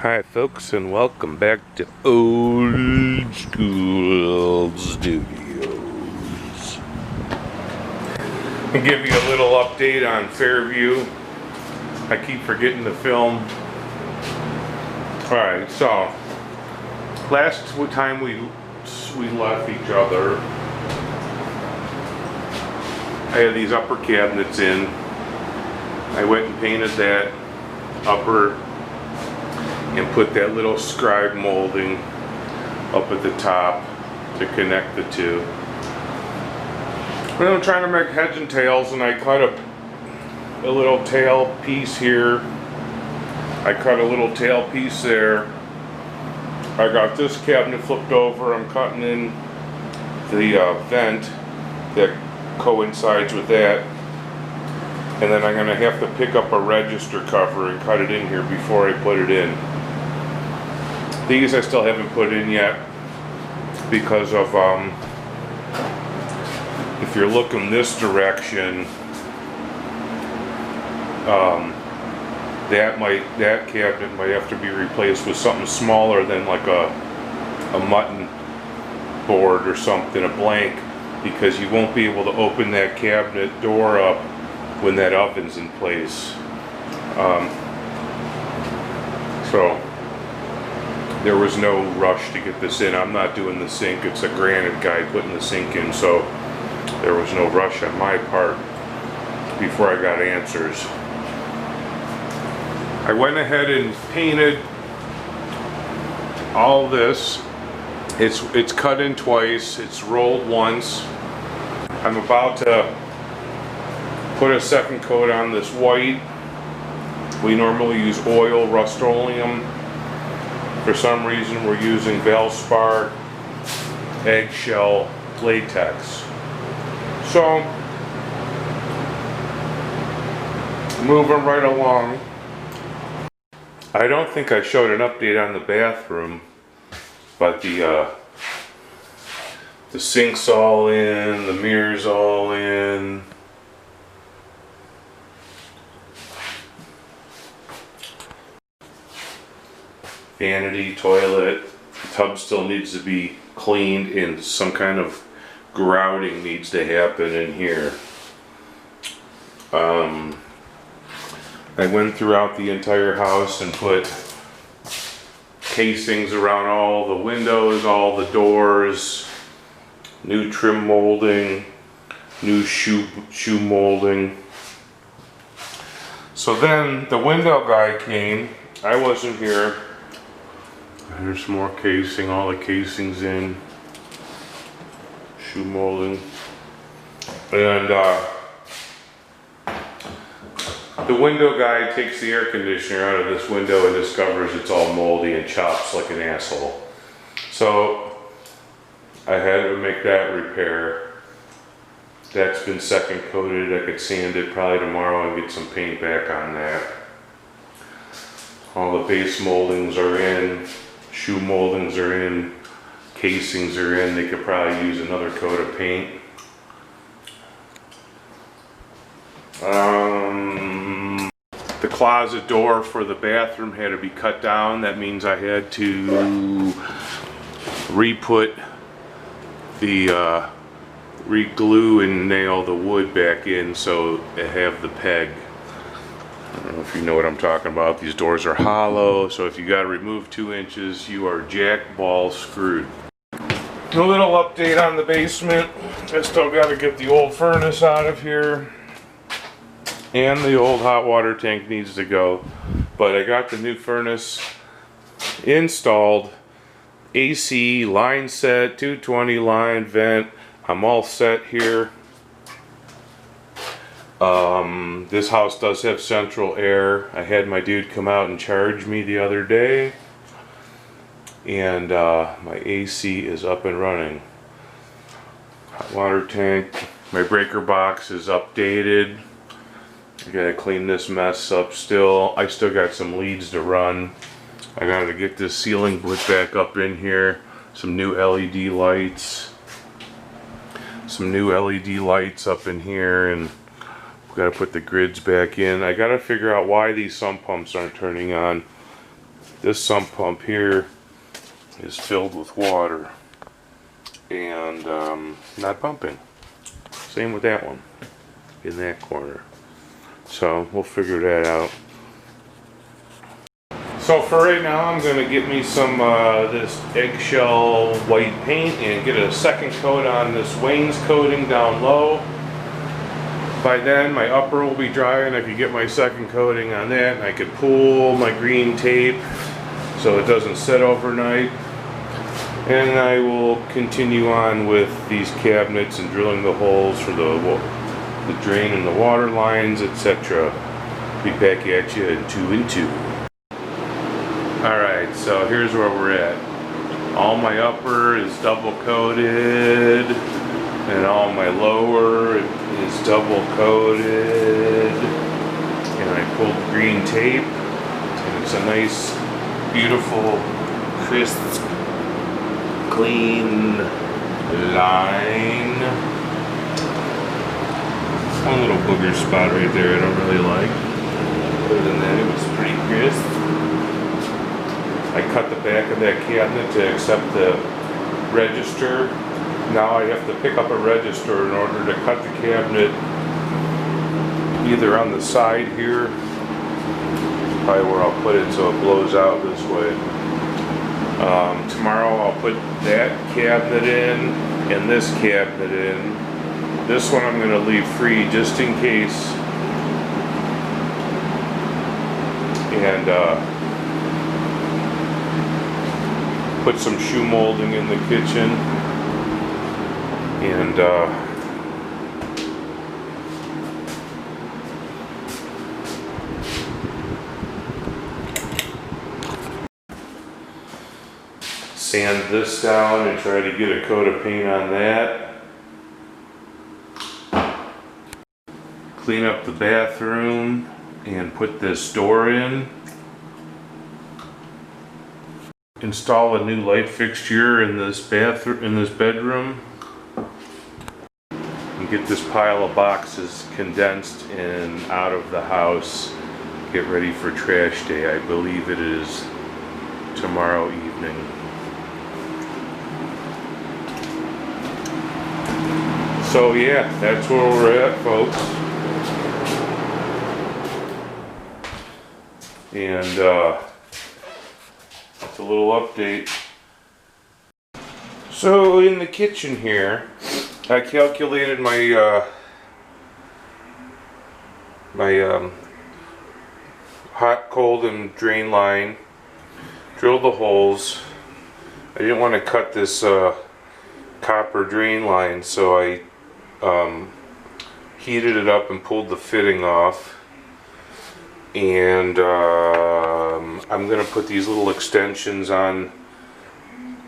Hi folks, and welcome back to Old School Studios. I'll give you a little update on Fairview. I keep forgetting to film. Alright, so last time we left each other, I had these upper cabinets in. I went and painted that upper and put that little scribe molding up at the top to connect the two. Well, I'm trying to make heads and tails, and I cut a little tail piece here. I cut a little tail piece there. I got this cabinet flipped over. I'm cutting in the vent that coincides with that. And then I'm going to have to pick up a register cover and cut it in here before I put it in. These I still haven't put in yet because of, if you're looking this direction, that cabinet might have to be replaced with something smaller than like a mutton board or something, a blank, because you won't be able to open that cabinet door up when that oven's in place. So there was no rush to get this in. I'm not doing the sink. It's a granite guy putting the sink in, so there was no rush on my part before I got answers. I went ahead and painted all this. It's cut in twice. It's rolled once. I'm about to put a second coat on this white. We normally use oil, Rust-Oleum. For some reason we're using Valspar eggshell latex. So, moving right along. I don't think I showed an update on the bathroom, but the sink's all in, the mirror's all in. Vanity, toilet, tub still needs to be cleaned, and some kind of grouting needs to happen in here. I went throughout the entire house and put casings around all the windows, all the doors, new trim molding, new shoe molding. So then the window guy came. I wasn't here. There's some more casing, all the casings in, shoe molding, and the window guy takes the air conditioner out of this window and discovers it's all moldy and chops like an asshole. So I had to make that repair. That's been second coated. I could sand it probably tomorrow and get some paint back on that. All the base moldings are in. Shoe moldings are in, casings are in. They could probably use another coat of paint. The closet door for the bathroom had to be cut down. That means I had to re-put the re-glue and nail the wood back in so they have the peg. I don't know if you know what I'm talking about. These doors are hollow, so if you got to remove 2 inches, you are jackball screwed. A little update on the basement. I still got to get the old furnace out of here, and the old hot water tank needs to go. But I got the new furnace installed. AC, line set, 220 line, vent. I'm all set here. This house does have central air. I had my dude come out and charge me the other day, and my AC is up and running. Hot water tank, my breaker box is updated. I gotta clean this mess up still. I still got some leads to run. I gotta get this ceiling put back up in here. Some new LED lights. Some new LED lights up in here, and Got to put the grids back in. I got to figure out why these sump pumps aren't turning on. this sump pump here is filled with water and not pumping. Same with that one in that corner. So we'll figure that out. So for right now, I'm going to get me some this eggshell white paint and get a second coat on this wainscoting down low. By then my upper will be dry and I can get my second coating on that, and I could pull my green tape so it doesn't sit overnight. And I will continue on with these cabinets and drilling the holes for the drain and the water lines, etc. Be back at you in 2 and 2. Alright, so here's where we're at. All my upper is double coated and all my lower is double coated, and I pulled green tape and it's a nice, beautiful, crisp, clean line. One little booger spot right there I don't really like. Other than that, it was pretty crisp. I cut the back of that cabinet to accept the register. Now I have to pick up a register in order to cut the cabinet either on the side here, probably where I'll put it so it blows out this way. Tomorrow I'll put that cabinet in and this cabinet in. This one I'm going to leave free just in case. And put some shoe molding in the kitchen. And sand this down and try to get a coat of paint on that. Clean up the bathroom and put this door in. Install a new light fixture in this bedroom. And get this pile of boxes condensed and out of the house. Get ready for trash day. I believe it is tomorrow evening. So yeah, that's where we're at, folks. And that's a little update. So in the kitchen here, I calculated my hot, cold, and drain line. Drilled the holes. I didn't want to cut this copper drain line, so I heated it up and pulled the fitting off. And I'm going to put these little extensions on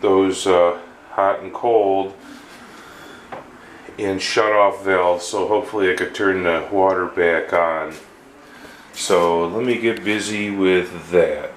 those hot and cold and shut off valves, so hopefully I could turn the water back on. So let me get busy with that.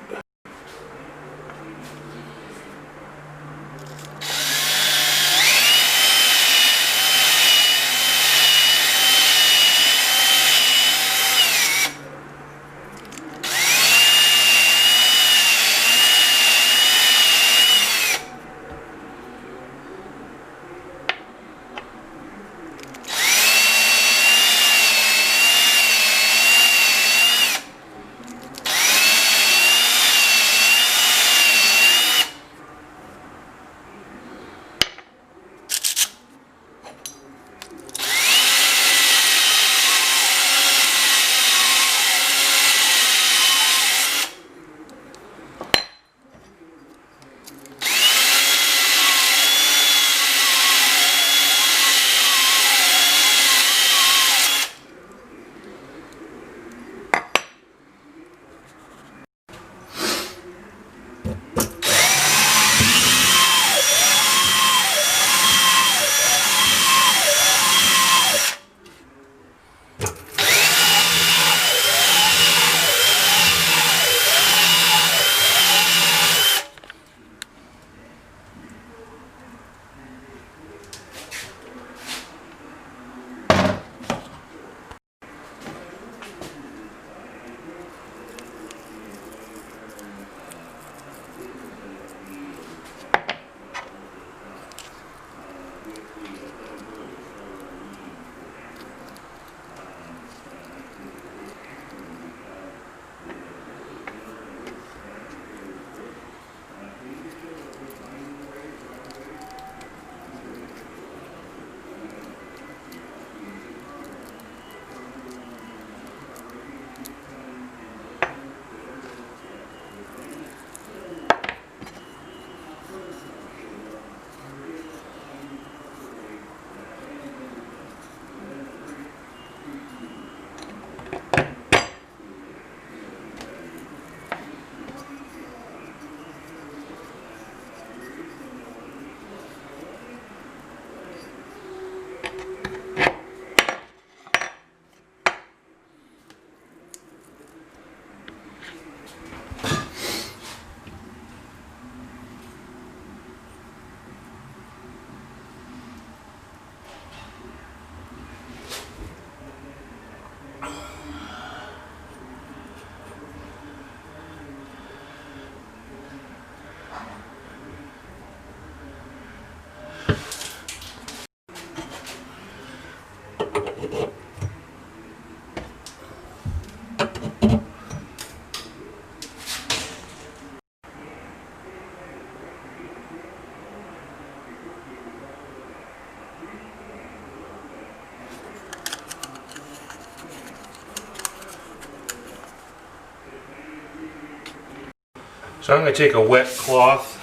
So I'm going to take a wet cloth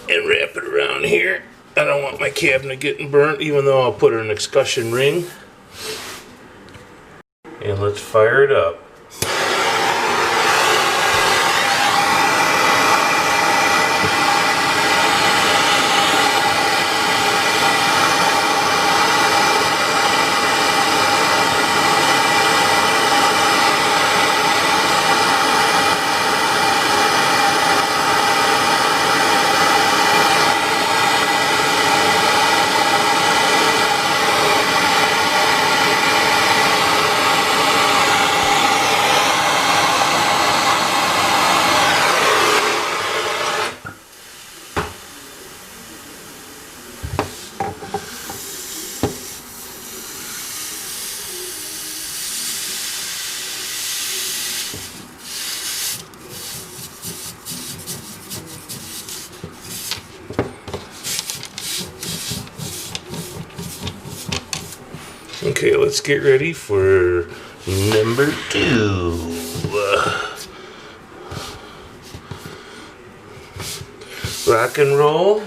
and wrap it around here. I don't want my cabinet getting burnt, even though I'll put an escutcheon ring. And let's fire it up. Okay, let's get ready for number 2. Rock and roll.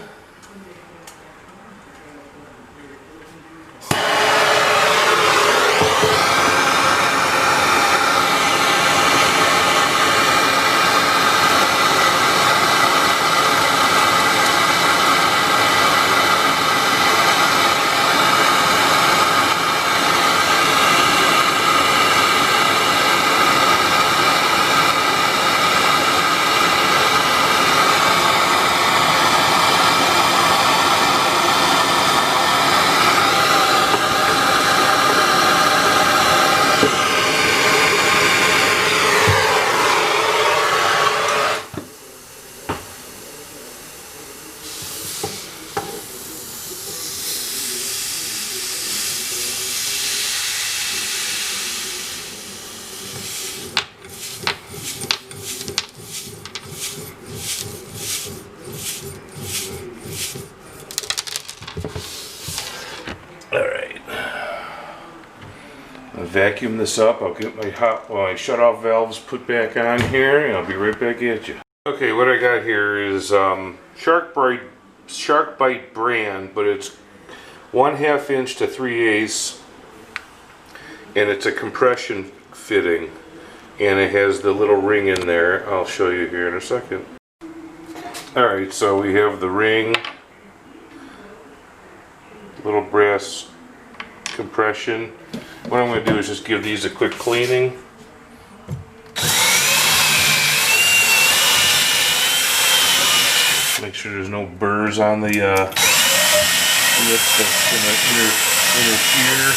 Vacuum this up. I'll get my my shut-off valves put back on here, and I'll be right back at you. Okay, what I got here is Shark Bite brand, but it's 1/2 inch to 3/8, and it's a compression fitting, and it has the little ring in there. I'll show you here in a second. Alright, so we have the ring, little brass compression. What I'm going to do is just give these a quick cleaning. Make sure there's no burrs on the lift that's going to interfere.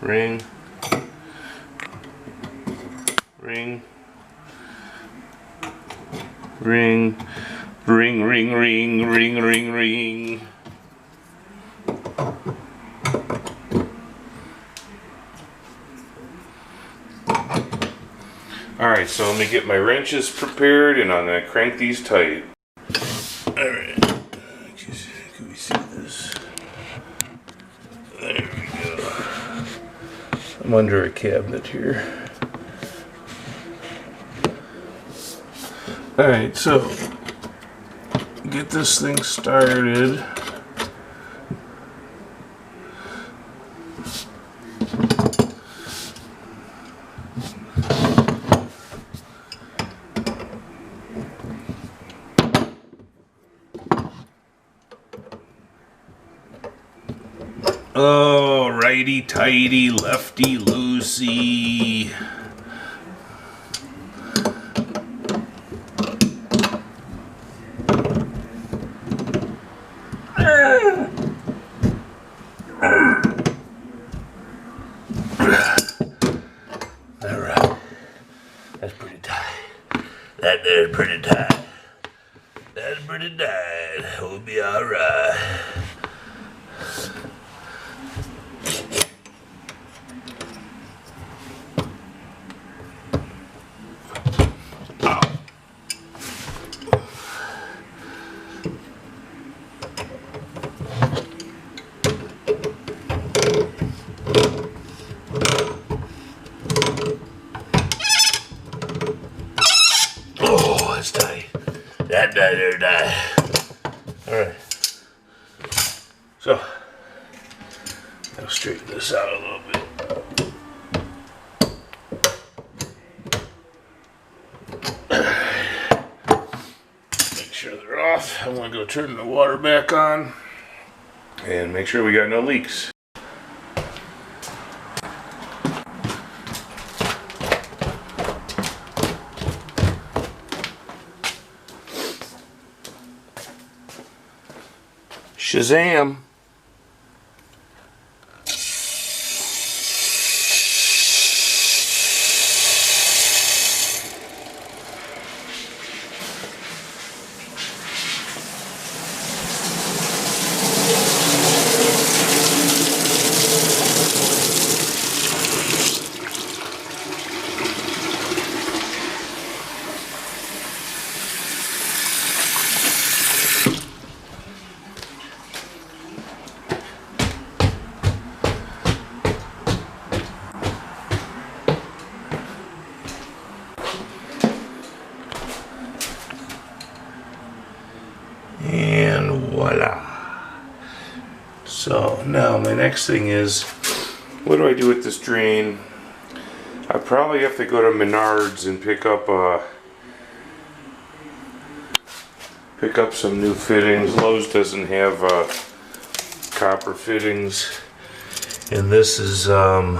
Ring. Ring. Ring. Ring, ring, ring, ring, ring, ring. Alright, so let me get my wrenches prepared, and I'm going to crank these tight. Alright, can we see this? There we go. I'm under a cabinet here. Alright, so get this thing started. Oh, righty tighty, lefty loosey. Alright, that's pretty tight. That is pretty tight. That's pretty tight. We'll be alright. Alright. So, I'll straighten this out a little bit. Make sure they're off. I want to go turn the water back on and make sure we got no leaks. Shazam! And voila. So now my next thing is, what do I do with this drain? I probably have to go to Menards and pick up some new fittings. Lowe's doesn't have copper fittings, and this is an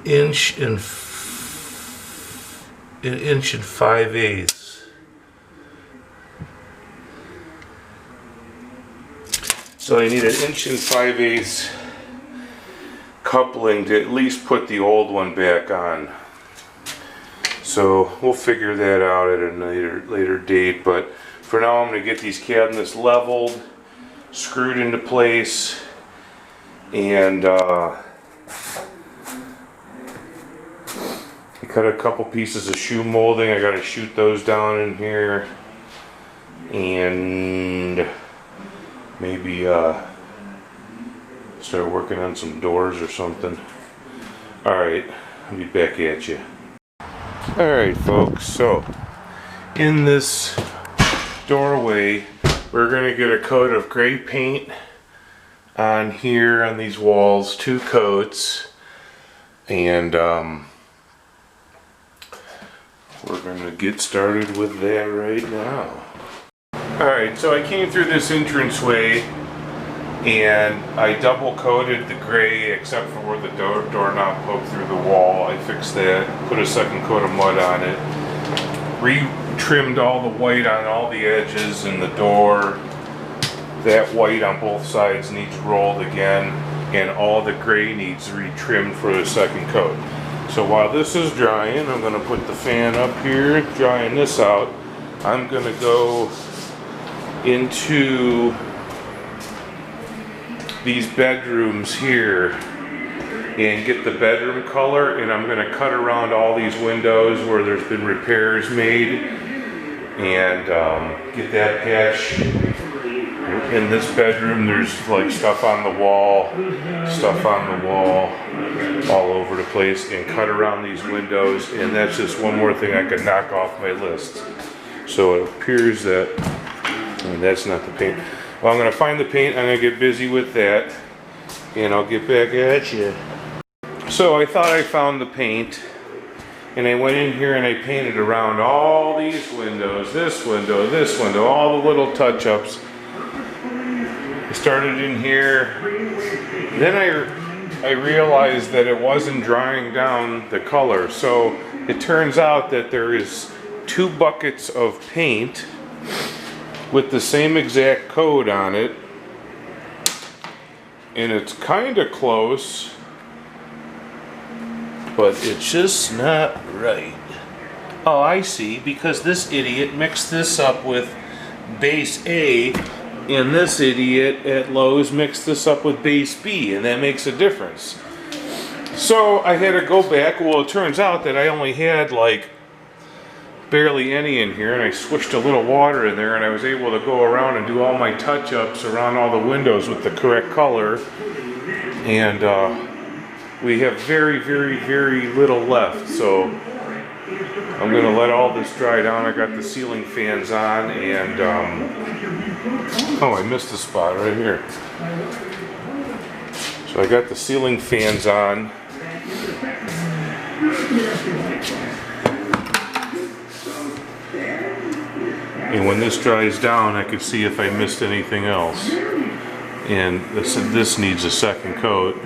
inch and 5/8. So I need an 1 5/8 coupling to at least put the old one back on. So we'll figure that out at a later date, but for now I'm going to get these cabinets leveled, screwed into place, and I cut a couple pieces of shoe molding. I got to shoot those down in here, and maybe start working on some doors or something. Alright, I'll be back at you. Alright folks, so in this doorway we're going to get a coat of gray paint on here on these walls, 2 coats, and we're going to get started with that right now. Alright, so I came through this entranceway and I double coated the gray except for where the doorknob poked through the wall. I fixed that, put a second coat of mud on it, re-trimmed all the white on all the edges and the door. That white on both sides needs rolled again, and all the gray needs re-trimmed for the second coat. So while this is drying, I'm going to put the fan up here, drying this out. I'm going to go into these bedrooms here and get the bedroom color, and I'm going to cut around all these windows where there's been repairs made and get that patch. In this bedroom there's like stuff on the wall all over the place, and cut around these windows, and that's just one more thing I could knock off my list. So it appears that, and that's not the paint. Well, I'm going to find the paint, I'm going to get busy with that, and I'll get back at you. So I thought I found the paint, and I went in here and I painted around all these windows, this window, all the little touch-ups. I started in here, then I realized that it wasn't drying down the color, so it turns out that there is 2 buckets of paint with the same exact code on it, and it's kind of close, but it's just not right. Oh, I see, because this idiot mixed this up with base A, and this idiot at Lowe's mixed this up with base B, and that makes a difference. So I had to go back. Well, it turns out that I only had like barely any in here, and I swished a little water in there, and I was able to go around and do all my touch-ups around all the windows with the correct color, and we have very, very, very little left. So I'm gonna let all this dry down. I got the ceiling fans on, and oh, I missed a spot right here. So I got the ceiling fans on. And when this dries down, I can see if I missed anything else. And this needs a second coat.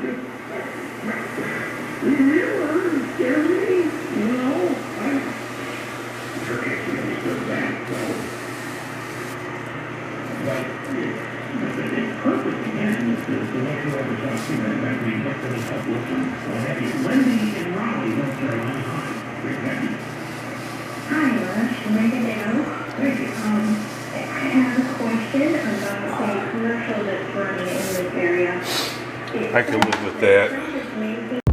I can live with that.